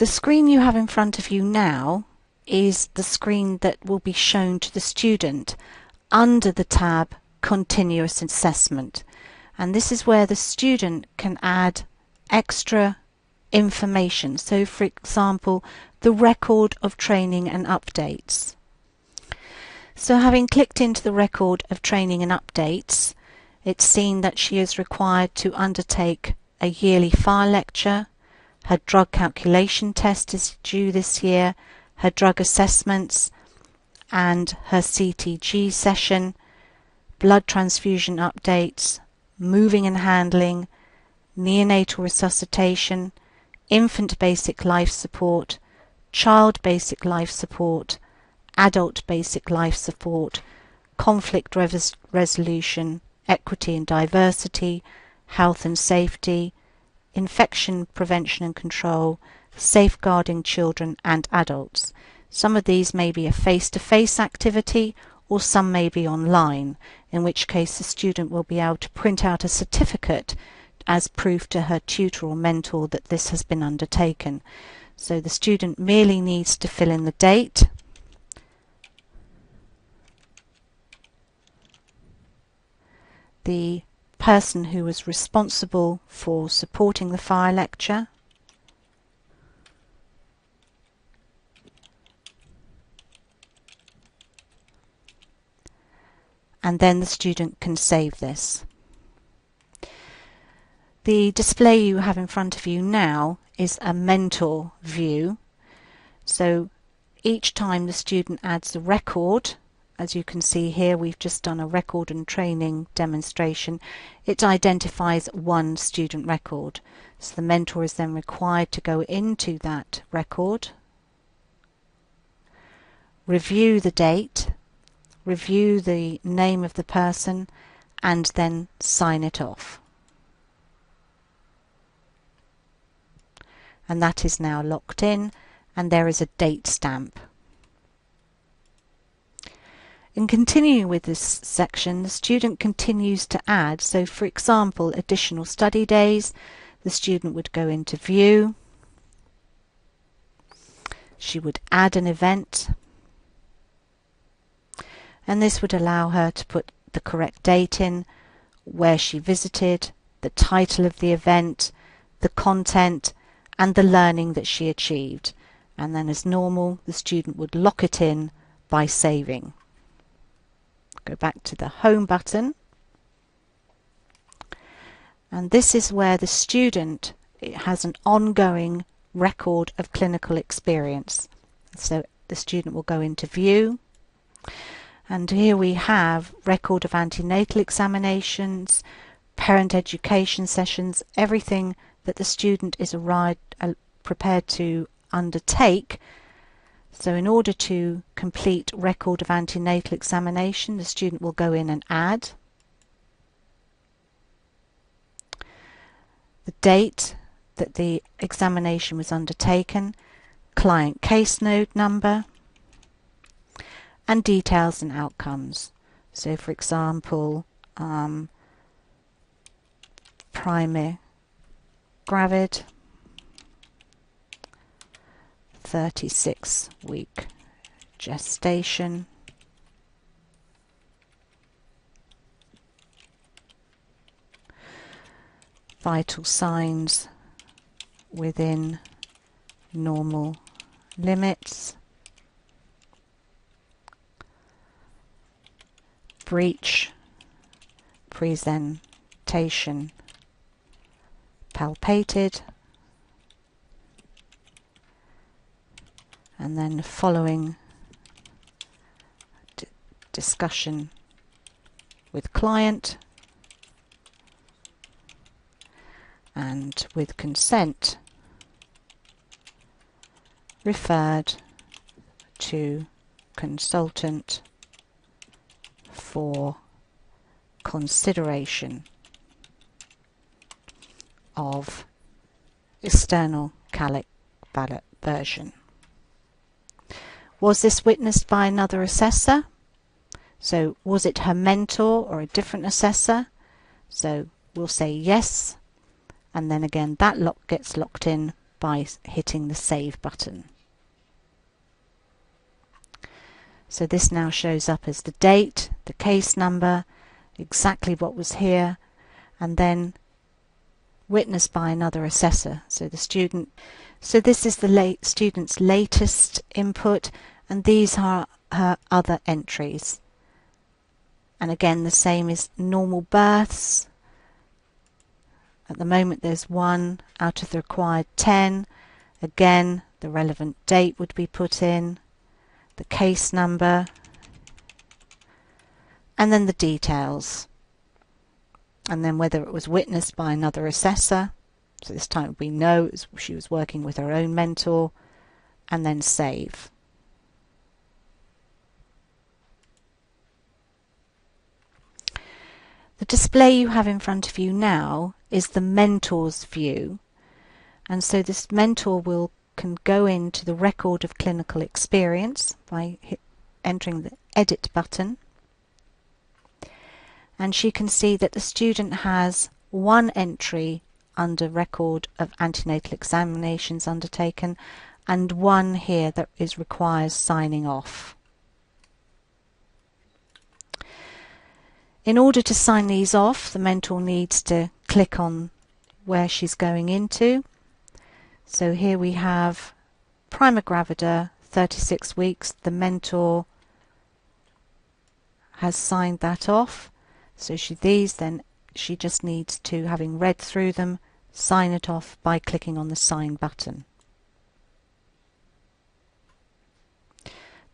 The screen you have in front of you now is the screen that will be shown to the student under the tab Continuous Assessment, and this is where the student can add extra information. So for example, the record of training and updates. So having clicked into the record of training and updates, it's seen that she is required to undertake a yearly fire lecture, her drug calculation test is due this year, her drug assessments and her CTG session, blood transfusion updates, moving and handling, neonatal resuscitation, infant basic life support, child basic life support, adult basic life support, conflict resolution, equity and diversity, health and safety, infection prevention and control, safeguarding children and adults. Some of these may be a face-to-face activity or some may be online, in which case the student will be able to print out a certificate as proof to her tutor or mentor that this has been undertaken. So the student merely needs to fill in the date, the person who was responsible for supporting the fire lecture, and then the student can save this. The display you have in front of you now is a mentor view. So each time the student adds a record, as you can see here, we've just done a record and training demonstration, it identifies one student record. So the mentor is then required to go into that record, review the date, review the name of the person, and then sign it off. And that is now locked in, and there is a date stamp. In continuing with this section, the student continues to add. So for example, additional study days, the student would go into view, she would add an event, and this would allow her to put the correct date in, where she visited, the title of the event, the content, and the learning that she achieved. And then as normal, the student would lock it in by saving. Go back to the home button, and this is where the student has an ongoing record of clinical experience. So the student will go into view, and here we have record of antenatal examinations, parent education sessions, everything that the student is prepared to undertake. So in order to complete record of antenatal examination, the student will go in and add the date that the examination was undertaken, client case note number, and details and outcomes. So for example, primary gravid, 36-week gestation, vital signs within normal limits, breech, presentation palpated, and then following discussion with client and with consent referred to consultant for consideration of external version. Was this witnessed by another assessor? So was it her mentor or a different assessor? So we'll say yes, and then again that gets locked in by hitting the Save button. So this now shows up as the date, the case number, exactly what was here, and then witnessed by another assessor. So this is the student's latest input, and these are her other entries. And again, the same is normal births. At the moment there's 1 out of the required 10. Again, the relevant date would be put in, the case number, and then the details. And then whether it was witnessed by another assessor, so this time we know she was working with her own mentor, and then save. The display you have in front of you now is the mentor's view, and so this mentor can go into the record of clinical experience by entering the edit button, and she can see that the student has 1 entry under record of antenatal examinations undertaken and 1 here that requires signing off. In order to sign these off, the mentor needs to click on where she's going into. So here we have prima gravida, 36 weeks. The mentor has signed that off. So she just needs to, having read through them, sign it off by clicking on the sign button.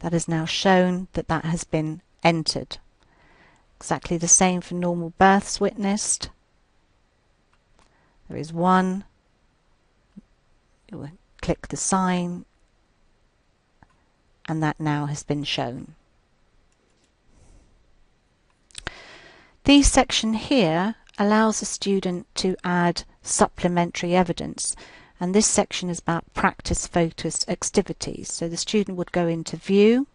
That is now shown that has been entered. Exactly the same for normal births witnessed. There is 1. You will click the sign, and that now has been shown. This section here allows the student to add supplementary evidence, and this section is about practice-focused activities. So the student would go into View,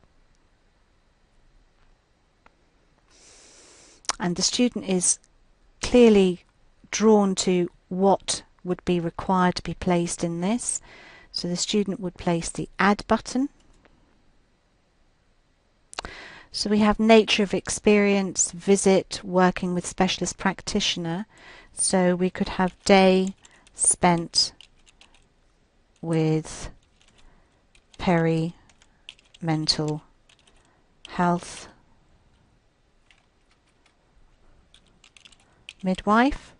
and the student is clearly drawn to what would be required to be placed in this. So the student would place the Add button. So we have nature of experience, visit, working with specialist practitioner. So we could have day spent with peri-mental health midwife,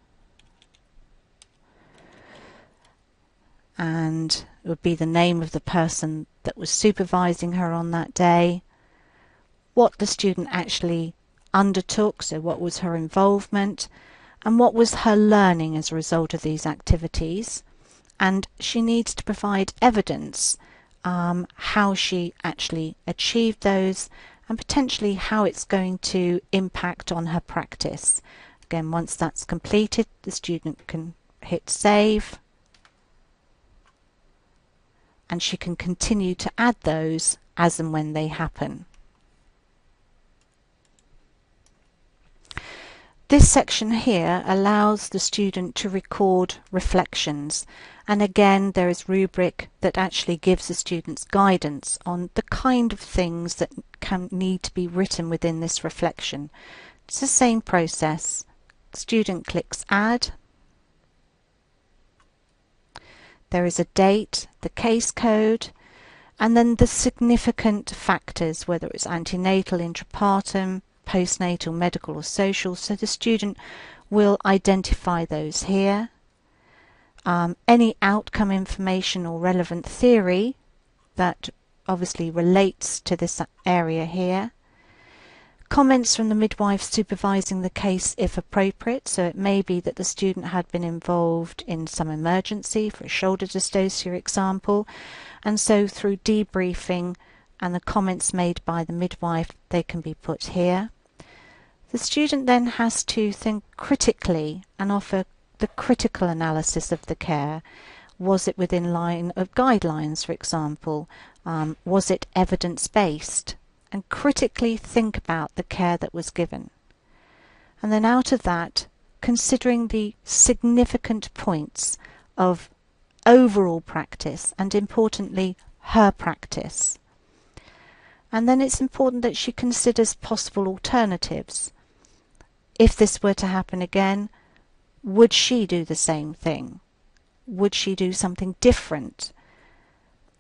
and it would be the name of the person that was supervising her on that day, what the student actually undertook, so what was her involvement, and what was her learning as a result of these activities. And she needs to provide evidence how she actually achieved those, and potentially how it's going to impact on her practice. Again, once that's completed, the student can hit Save, and she can continue to add those as and when they happen. This section here allows the student to record reflections, and again there is rubric that actually gives the students guidance on the kind of things that can need to be written within this reflection. It's the same process. Student clicks Add. There is a date, the case code, and then the significant factors, whether it's antenatal, intrapartum, postnatal, medical or social. So the student will identify those here. Any outcome information or relevant theory that obviously relates to this area here. Comments from the midwife supervising the case if appropriate, so it may be that the student had been involved in some emergency, for a shoulder dystocia example, and so through debriefing and the comments made by the midwife, they can be put here. The student then has to think critically and offer the critical analysis of the care. Was it within line of guidelines, for example? Was it evidence-based? And critically think about the care that was given. And then out of that, considering the significant points of overall practice and, importantly, her practice. And then it's important that she considers possible alternatives. If this were to happen again, would she do the same thing? Would she do something different?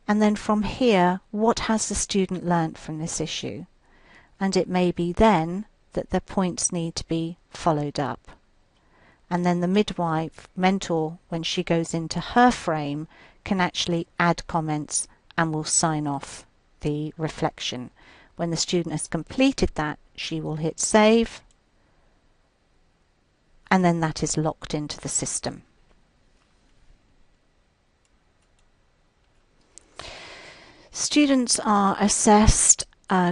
And then from here, what has the student learnt from this issue? And it may be then that the points need to be followed up. And then the midwife, mentor, when she goes into her frame, can actually add comments and will sign off the reflection. When the student has completed that, she will hit save, and then that is locked into the system. Students are assessed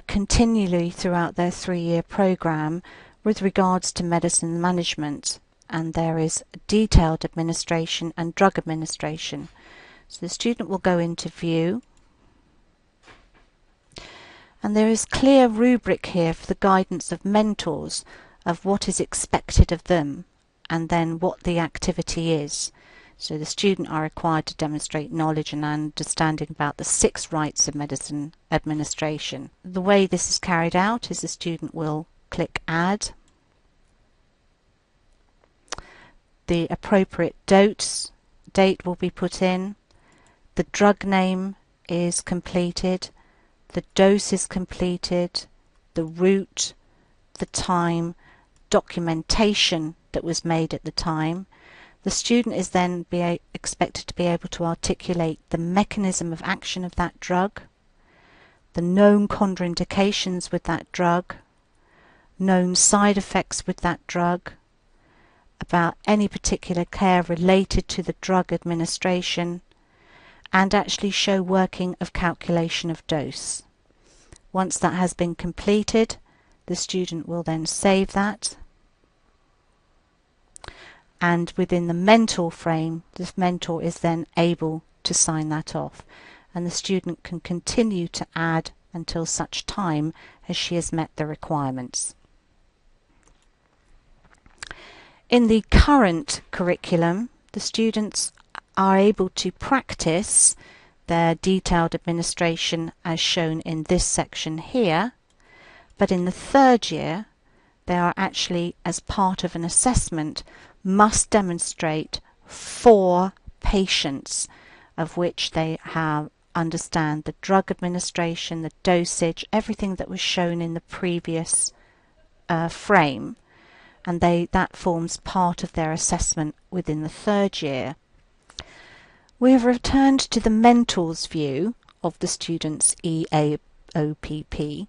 continually throughout their 3-year programme with regards to medicine management, and there is detailed administration and drug administration. So the student will go into view, and there is clear rubric here for the guidance of mentors of what is expected of them and then what the activity is. So the student are required to demonstrate knowledge and understanding about the 6 rights of medicine administration. The way this is carried out is the student will click Add. The appropriate date will be put in. The drug name is completed. The dose is completed. The route, the time, documentation that was made at the time. The student is then expected to be able to articulate the mechanism of action of that drug, the known contraindications with that drug, known side effects with that drug, about any particular care related to the drug administration, and actually show working of calculation of dose. Once that has been completed, the student will then save that, and within the mentor frame, this mentor is then able to sign that off, and the student can continue to add until such time as she has met the requirements. In the current curriculum, the students are able to practice their detailed administration as shown in this section here, but in the 3rd year, they are actually, as part of an assessment, must demonstrate 4 patients of which they understand the drug administration, the dosage, everything that was shown in the previous frame, and that forms part of their assessment within the 3rd year. We have returned to the mentor's view of the student's eaopp,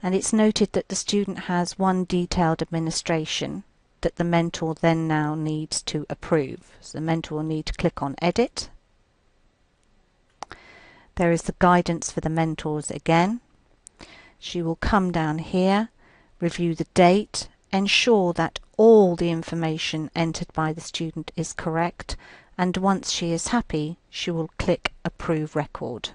and it's noted that the student has 1 detailed administration that the mentor then now needs to approve. So the mentor will need to click on Edit. There is the guidance for the mentors again. She will come down here, review the date, ensure that all the information entered by the student is correct, and once she is happy, she will click Approve Record.